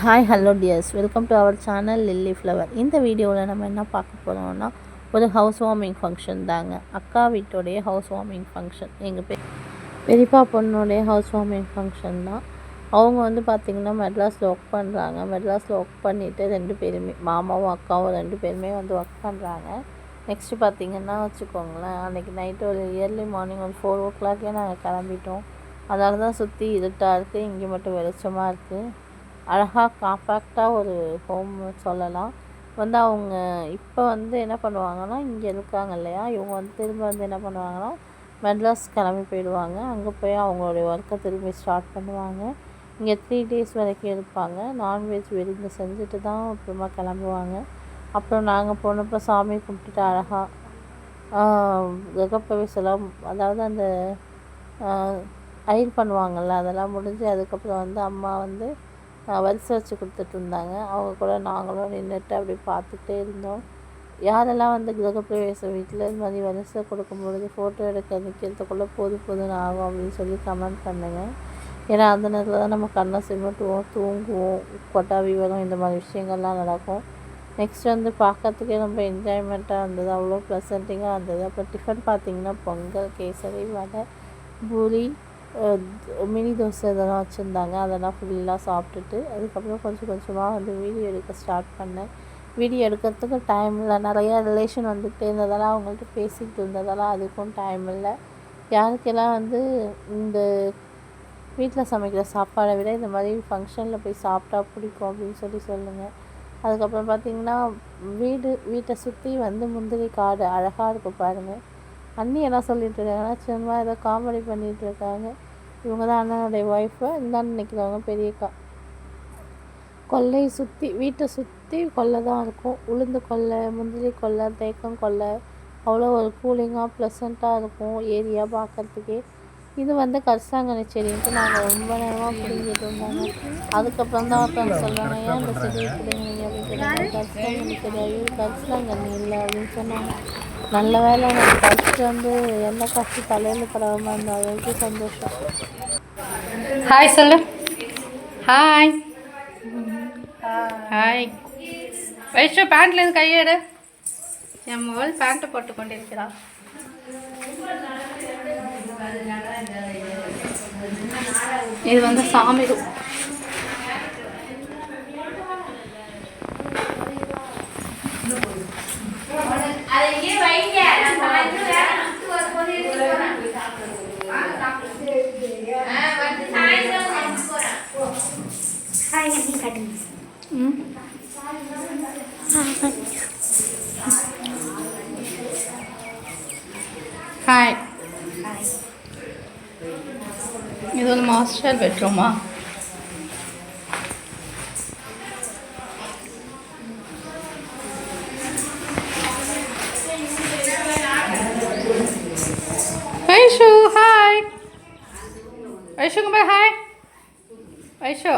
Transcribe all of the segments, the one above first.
Hi hello dears, welcome to our channel lily flower. இந்த வீடியோவில் நம்ம என்ன பார்க்க போகிறோம்னா, ஒரு ஹவுஸ் வார்மிங் ஃபங்க்ஷன் தாங்க. அக்கா வீட்டோடைய ஹவுஸ் வார்மிங் ஃபங்க்ஷன், எங்கள் பெரியப்பா பொண்ணுடைய ஹவுஸ் வார்மிங் ஃபங்க்ஷன் தான். அவங்க பார்த்திங்கன்னா மெட்ராஸில் ஒர்க் பண்ணுறாங்க. மெட்ராஸில் ஒர்க் பண்ணிவிட்டு 2 பேருமே, மாமாவும் அக்காவும் 2 பேருமே ஒர்க் பண்ணுறாங்க. நெக்ஸ்ட்டு பார்த்திங்கன்னா வச்சுக்கோங்களேன், அன்றைக்கி நைட்டு ஒரு இயர்லி மார்னிங் ஒரு 4 o'clock நாங்கள் கிளம்பிட்டோம். அதனால தான் சுற்றி இருட்டாக இருக்குது, இங்கே மட்டும் வெளிச்சமாக இருக்குது. அழகாக காம்பேக்டாக ஒரு ஹோம் சொல்லலாம். அவங்க இப்போ என்ன பண்ணுவாங்கன்னா, இங்கே இருக்காங்க இல்லையா, இவங்க திரும்ப என்ன பண்ணுவாங்கன்னா, மெட்ராஸ் கிளம்பி போயிடுவாங்க. அங்கே போய் அவங்களுடைய ஒர்க்கை திரும்பி ஸ்டார்ட் பண்ணுவாங்க. இங்கே 3 days வரைக்கும் இருப்பாங்க. நான்வெஜ் விருந்து செஞ்சுட்டு தான் அப்புறமா கிளம்புவாங்க. அப்புறம் நாங்கள் போனப்போ சாமி கும்பிட்டுட்டு அழகாக கிரகப்பிரவேசம், அதாவது அந்த அயர் பண்ணுவாங்கள்ல, அதெல்லாம் முடிஞ்சு அதுக்கப்புறம் அம்மா வரிசை வச்சு கொடுத்துட்ருந்தாங்க. அவங்க கூட நாங்களும் நின்றுட்டு அப்படி பார்த்துட்டே இருந்தோம். யாரெல்லாம் கிரகப்பிரவேசம் வீட்டில் இது மாதிரி வரிசை கொடுக்கும்பொழுது ஃபோட்டோ எடுக்க நிற்கிறதுக்குள்ளே போதும்னு ஆகும் அப்படின்னு சொல்லி கமெண்ட் பண்ணுங்கள். ஏன்னா அந்த நேரத்தில் தான் நம்ம கண்ணை சிமிட்டுவோம், தூங்குவோம், கொட்டாவி வரும், இந்த மாதிரி விஷயங்கள்லாம் நடக்கும். நெக்ஸ்ட் பார்க்கறதுக்கே ரொம்ப என்ஜாய்மெண்ட்டாக இருந்தது, அவ்வளோ ப்ளசன்ட்டிங்காக இருந்தது. அப்புறம் டிஃபன் பார்த்திங்கன்னா பொங்கல், கேசரி, வடை, பூரி, மினி தோசை இதெல்லாம் வச்சுருந்தாங்க. அதெல்லாம் ஃபுல்லாக சாப்பிட்டுட்டு அதுக்கப்புறம் கொஞ்சமாக வீடியோ எடுக்க ஸ்டார்ட் பண்ணேன். வீடியோ எடுக்கிறதுக்கு டைம் இல்லை, நிறையா ரிலேஷன் வந்துகிட்டே இருந்ததெல்லாம் அவங்கள்ட்ட பேசிக்கிட்டு இருந்ததெல்லாம் அதுக்கும் டைம் இல்லை. யாருக்கெல்லாம் இந்த வீட்டில் சமைக்கிற சாப்பாடை விட இந்த மாதிரி ஃபங்க்ஷனில் போய் சாப்பிட்டா பிடிக்கும் அப்படின்னு சொல்லுங்கள். அதுக்கப்புறம் பார்த்திங்கன்னா வீட்டை சுற்றி முந்திரி காடு அழகாக இருக்கும் பாருங்கள். அண்ணி என்ன சொல்லிட்டு இருக்காங்கன்னா, சும்மா ஏதோ காமெடி பண்ணிகிட்டு இருக்காங்க. இவங்க தான் அண்ணனுடைய ஒய்ஃபு, இந்தான்னு நினைக்கிறவங்க பெரியக்கா. கொல்லையை சுற்றி, வீட்டை சுற்றி கொல்லை தான் இருக்கும். உளுந்து கொல்லை, முந்திரி கொல்லை, தேக்கம் கொல்லை, அவ்வளோ ஒரு கூலிங்காக ப்ளசண்ட்டாக இருக்கும் ஏரியா பார்க்குறதுக்கே. இது கரிசலாங்கண்ணி செடின்ட்டு நாங்கள் ரொம்ப நேரமாக பிடிங்கிட்டு இருந்தாங்க. அதுக்கப்புறம் தான் ஒருத்தவங்க சொல்கிறாங்க, ஏன் இந்த செடியை பிடிங்கினீங்க அப்படின்னு சொன்னாங்க. கரிசலாங்கண்ணி செடி, கரிசலாங்கண்ணி இல்லை அப்படின்னு சொன்னாங்க. நல்ல வேலை எனக்கு ஃபஸ்ட்டு எண்ணெய் காசு தலையில் படாமல் இருந்த அளவுக்கு சந்தோஷம். ஹாய் சொல்லு. Hi hi. வைஷு பேண்ட்லேருந்து கையெடு. என் மகள் பேண்ட்டை போட்டு கொண்டிருக்கிறாள். இது சாமி ரூம். ஹாய். இது மாஸ்டர் பெட்ரூமா? வைஷு ஹாய். வைஷுங்க பாய் ஹாய். வைஷு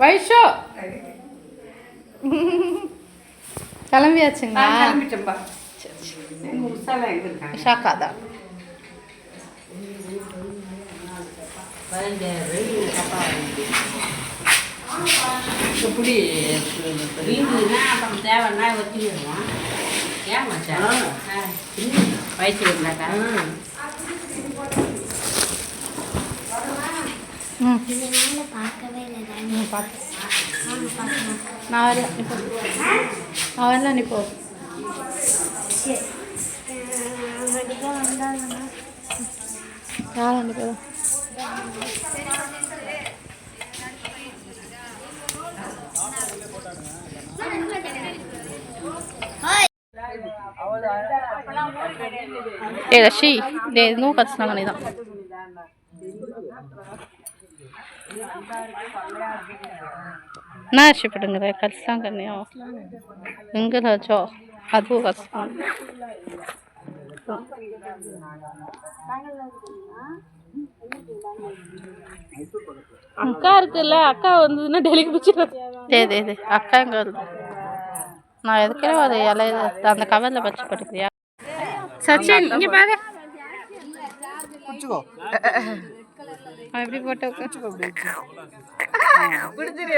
வைஷு கிளம்பியாச்சுங்களா? ஷாக்காதா? எப்படி தேவைன்னா வச்சுக்கிடுவோம். ஏன் மச்சா வயசு இருந்தாக்கா பார்க்கவே இல்லை. நான் வரல, நீ போ. யார் ரெண்டு பேரும்? ஏ ரஷி, இன்னும் கஷ்டம் தான். என்ன ஆசைப்படுங்கிற கஷ்டம் கண்ணியும் எங்கே ராஜோ, அதுவும் கஷ்டம். அக்கா இருக்குல்ல, அக்கா வந்ததுன்னா டெலிக்கு பிடிச்சிருக்கேன். அக்கா எங்கே வருது? நான் எதுக்கே ஒரு இலையில அந்த கவரில் வச்சு படுக்கிறியா? சச்சின் இங்கே பாரு. எப்படி போட்டோ பிடிச்சிரு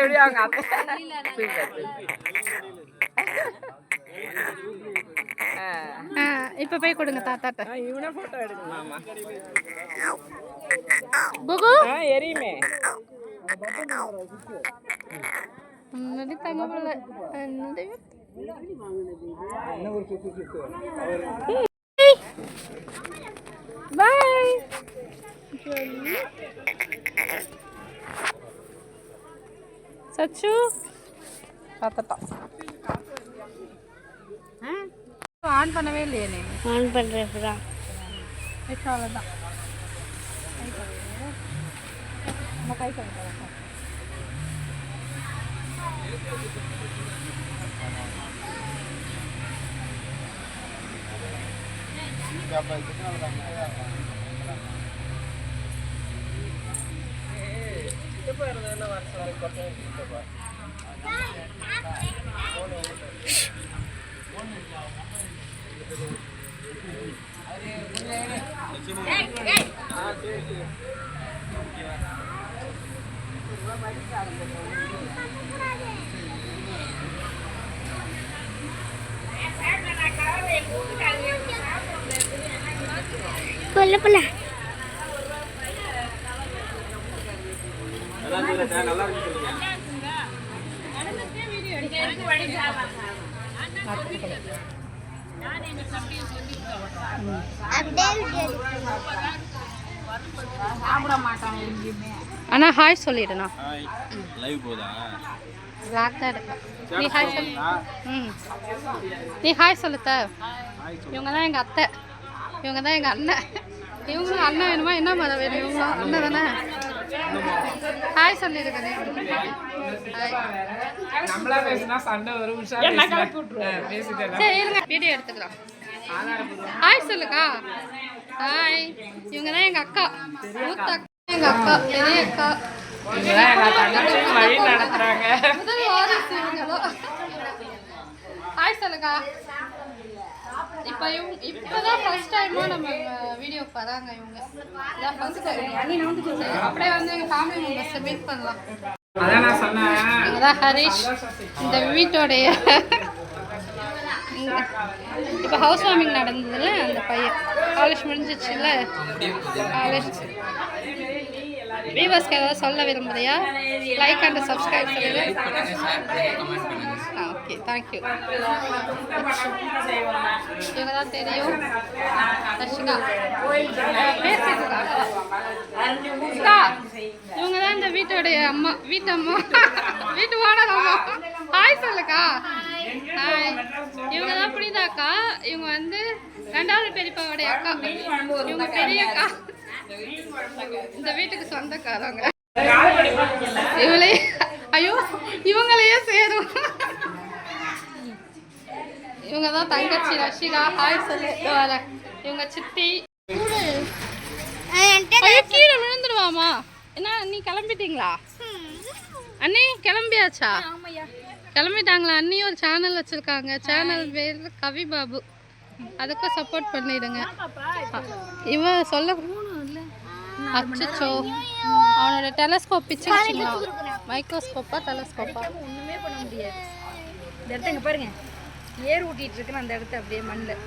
எப்படி அவங்க இப்போ போய் கொடுங்க தாத்தாட்ட. இவனை போட்டோ எடுக்கலாமா? புகு எரியுமே தங்க போல பாய். சச்சு பார்த்துட்டான். ஆன் பண்ணவே இல்லையே நீ? ஆன் பண்ணுறேன் இப்போதான். அவ்வளோதான். நம்ம கை பண்ணுறோம். கொல்லப்பல அண்ணா ஹாய் சொல்லிடுண்ணா. லைவ் போதா? பிளாக் தான் எடுக்கலாம். நீ ஹாய் சொல்லு. நீ ஹாய் சொல்லுத்த. இவங்க தான் எங்கள் அத்தை, இவங்க தான் எங்கள் அண்ணன். இவங்களும் அண்ணன் வேணுமா? என்ன மதம் வேணும்? இவங்களும் அண்ணன் தானே. ஹாய் சொல்லிடுங்க. சரி இருங்க, வீடியோ எடுத்துக்கலாம். ஹாய் சொல்லுக்கா. ஹாய். இவங்க தான் எங்கள் அக்கா, மூத்த அக்கா, எங்கள் அக்கா, பெரிய அக்கா, முதல் வாரிசு இவங்களும். ஹாய் சொல்லுக்கா. இப்போதான் ஃபர்ஸ்ட் டைமாக நம்ம வீடியோக்கு வராங்க இவங்க. இதான் ஃபர்ஸ்ட் டைம். அப்படியே வந்து எங்கள் ஃபேமிலி மெம்பர்ஸை மீட் பண்ணலாம். இவங்க தான் ஹரிஷ், இந்த வீட்டோடைய இப்போ ஹவுஸ் வார்மிங் நடந்ததுல அந்த பையன். College முடிஞ்சிச்சுல்ல, college. வீவர்ஸ்க்கு ஏதாவது சொல்ல விரும்புறியா? லைக் அண்ட் சப்ஸ்கிரைப் சொல்லுங்க. Okay, thank you. இவங்க தான் தெரியும், தர்ஷிகா. இவங்க தான் இந்த வீட்டோடைய அம்மா, வீட்டம்மா, வீட்டு ஓனர் அம்மா. ஹாய் சொல்லுக்கா. ஹாய். இவங்க தான் புனிதாக்கா. இவங்க வந்து ரெண்டாவது பெரியப்பாவுடைய அக்கா. இவங்க பெரிய அக்கா, இந்த வீட்டுக்கு சொந்தக்காரங்க. இவளே ஐயோ இவங்களையே சேரும். இவங்க தான் தங்கச்சி ரஷிகா. ஹாய் சொல்லு. வர இவங்க சித்தி. ஐயோ கீழே விழுந்துடுவாமா? என்ன நீ கிளம்பிட்டீங்களா அண்ணி? கிளம்பியாச்சா? கிளம்பிட்டாங்களா? அண்ணி ஒரு சேனல் வச்சுருக்காங்க. சேனல் பேர் கவி பாபு. அதுக்கும் சப்போர்ட் பண்ணிடுங்க. இவன் சொல்ல அச்சோ, அவனோட டெலஸ்கோப் பிச்சுக்கிச்சிங்களா? மைக்ரோஸ்கோப்பா டெலஸ்கோப்பா? ஒன்றுமே பண்ண முடியாது. இந்த இடத்த இங்கே பாருங்க, ஏர் ஊட்டிட்டு இருக்குன்னு அந்த இடத்த அப்படியே மண்ணில்.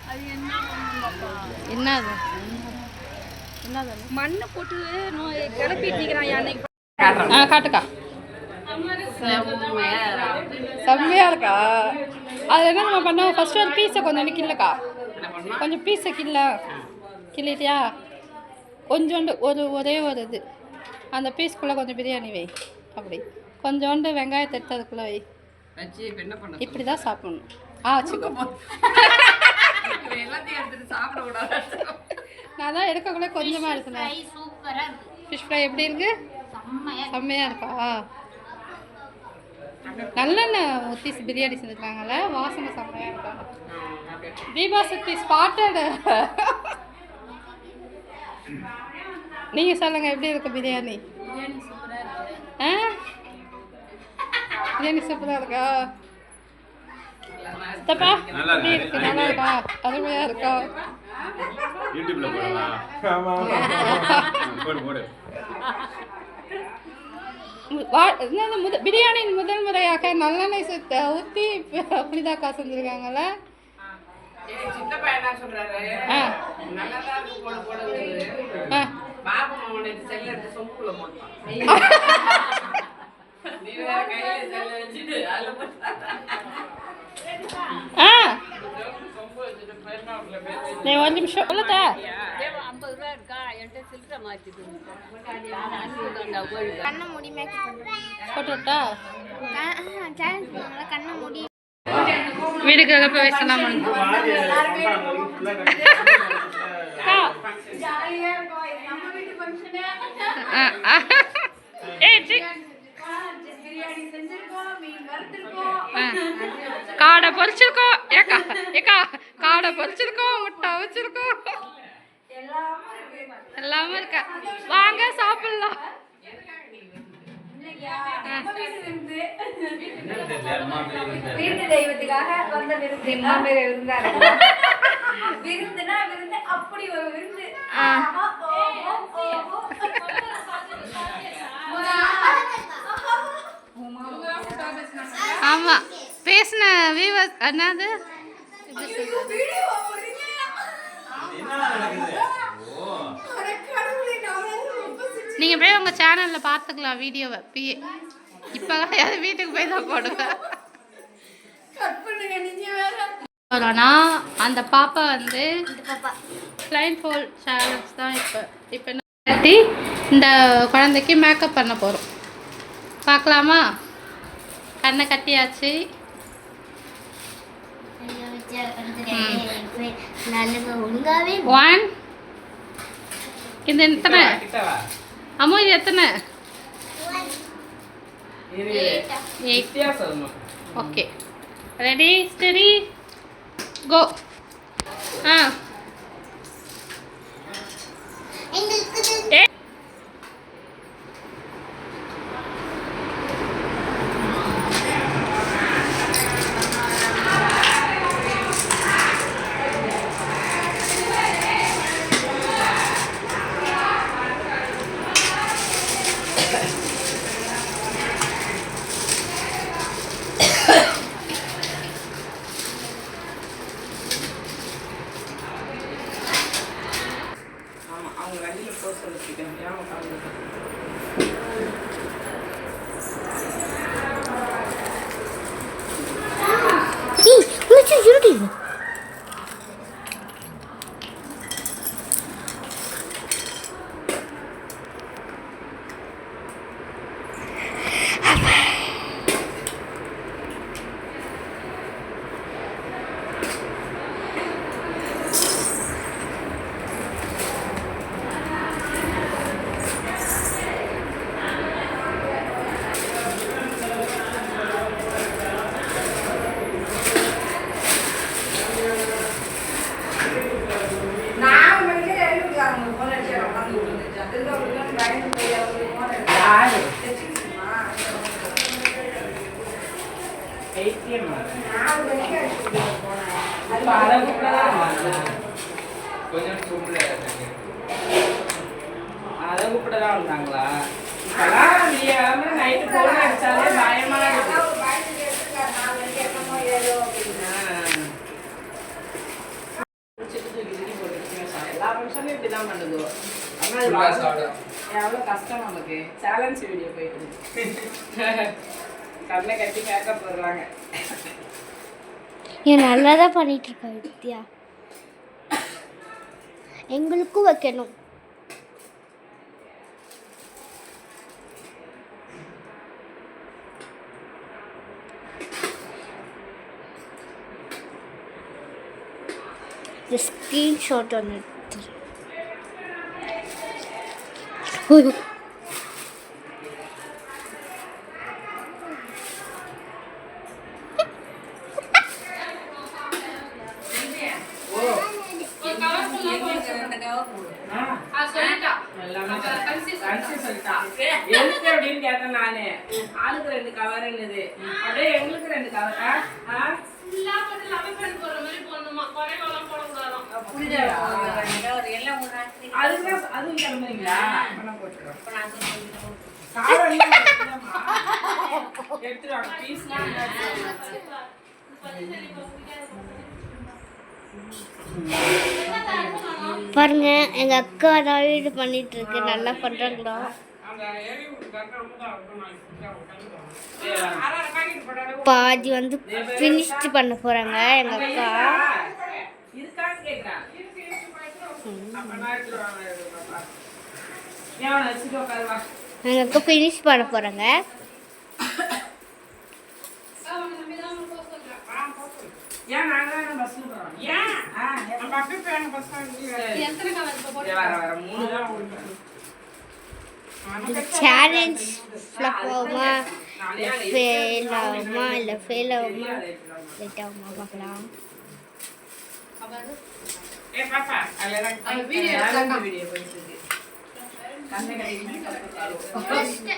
அது என்னது மண்ணை போட்டு கிளப்பிட்டு நிற்கிறான் யானைக்கு. காட்டுக்கா. செம்மையா இருக்கா? அது என்ன நம்ம பண்ணோம்? ஃபர்ஸ்ட் ஒரு பீஸை கொஞ்சம் கில்லக்கா, கொஞ்சம் பீஸை கிள்ளிட்டியா? கொஞ்சோண்டு ஒரே ஒரு இது அந்த பீஸ்க்குள்ளே கொஞ்சம் பிரியாணி வை. அப்படி கொஞ்சோண்டு வெங்காயத்தை எடுத்து அதுக்குள்ளே வை. இப்படி தான் சாப்பிடணும். வச்சுக்கோ. நான் தான் எடுக்கக்குள்ளே கொஞ்சமாக எடுத்துனேன். ஃபிஷ் ஃப்ரை எப்படி இருக்கு? செம்மையாக இருக்கா? நல்லெண்ணெய் ஊற்றி பிரியாணி செஞ்சுருக்காங்கல்ல, வாசனை செம்மையாக இருக்கா? தீபா சுத்தி ஸ்பாட்டட். நீங்கள் சொல்லுங்கள், எப்படி இருக்கு பிரியாணி? பிரியாணி சூப்பராக இருக்கா? தப்பா எப்படி இருக்கு? நல்லா இருக்கா? அருமையாக இருக்கா? யூடியூப்ல போடலாம். போடு போடு. என்னது பிரியாணியின் முதல் முறையாக நல்லெண்ணெய் ஊற்றி புனிதாக்கா செஞ்சுருக்காங்கல்ல. சித்தப்பா என்ன சொல்றாரு, நல்லதா இருக்கு போட போட பாபு மாமனுக்கு செல்ல எடுத்து சொம்புக்குள்ள போட்டான். நீ வேற கையில செல்ல வச்சுட்டு அதுல சொம்பு வச்சுட்டு பெருமாவுக்குள்ள பேசி நீ ஒரு நிமிஷம் உள்ளதா 50 ரூபா இருக்கா என்கிட்ட சில்லறை மாற்றிட்டு கண்ணை மூடி மேக்கப் பண்ணுறேன். போட்டுட்டா சேலஞ்ச் பண்ணுவாங்களா கண்ணை மூடி வீடுக்காக போய் வச்சலாம். காடை பொரிச்சிருக்கோம், ஏக்கா ஏக்கா காடை பொரிச்சிருக்கோம், முட்டை வச்சிருக்கோம், எல்லாமே இருக்கா. வாங்க சாப்பிடலாம். வீட்டு தெய்வத்துக்காக வந்த விருந்து மாமேர விருந்தாரு. விருந்துனா விருந்து அப்படி ஒரு விருந்து. ஆமா பேசின வீவர்ஸ் என்னது நீங்கள் போய் உங்கள் சேனலில் பார்த்துக்கலாம் வீடியோவை. இப்போலாம் யாரும் வீட்டுக்கு போய் தான் போடுவேன். அந்த பாப்பா வந்து பிளைன் ஃபோல் சேலஞ்ச் தான். இப்போ என்ன இந்த குழந்தைக்கு மேக்கப் பண்ண போகிறோம். பார்க்கலாமா? கண்ணை கட்டியாச்சு. ஒன் இது எத்தனை அம்மா? இது எத்தனை? 8. Okay ready steady go. அவங்க வண்டியில போக சொல்லிருக்கேன். அதை கூப்பிடதான் வந்தாங்களா? இப்பெல்லாம் முடியாம நைட்டு போன் அடிச்சாலே பயமா இருக்கு. எல்லா ஃபங்க்ஷனும் இப்படிதான் பண்ணுதோ. எவ்வளோ கஷ்டம் நமக்கு. சேலஞ்ச் வீடியோ போயிட்டு கண்ணை கட்டி மேக்கப் போடுறாங்க. ஏன் நல்லா தான் பண்ணிட்டு இருக்கா வித்யா. எங்களுக்கும் வைக்கணும். ஸ்கிரீன்ஷாட் ஒன்று எடுத்து அப்படின்னு கேட்டேன் நானு. ஆளுக்கு 2 கவர் என்னது அப்படியே எங்களுக்கு 2 கவரா? ஃபுல்லா போட்டு லெமன் பண்ணி போற மாதிரி போடணுமா, குறைவெல்லாம் போடக்கூடாதாம். அதுவும் கிளம்புறீங்களா? எடுத்துருவாங்க பீஸ்லாம். பாருங்க எங்க அக்கா தான் வீடு பண்ணிட்டு இருக்கு. நல்லா பண்றாங்களா? பாதி வந்து ஃபினிஷ்ட் பண்ண போறாங்க எங்க அக்கா. இருக்கான்னு கேக்குறேன். எங்க அக்கா ஃபினிஷ் பண்ண போறாங்க. ஏன் நாங்க பஸ்ல போறோம்? ஏன் நம்ம அப்படியே போய் பஸ் எத்தனை கால் இப்போ போட்டு வர 3 தான் ஓடுது. சேலஞ்ச் ஃப்ளாப் ஆகுமா ஃபெயில் ஆகுமா இல்லை ஃபெயில் ஆகுமா லேட் ஆகுமா பார்க்கலாம். ஏ பாப்பா அதெல்லாம் வீடியோ எடுக்கலாம். வீடியோ போயிட்டு இருக்கு. கண்ணை கட்டி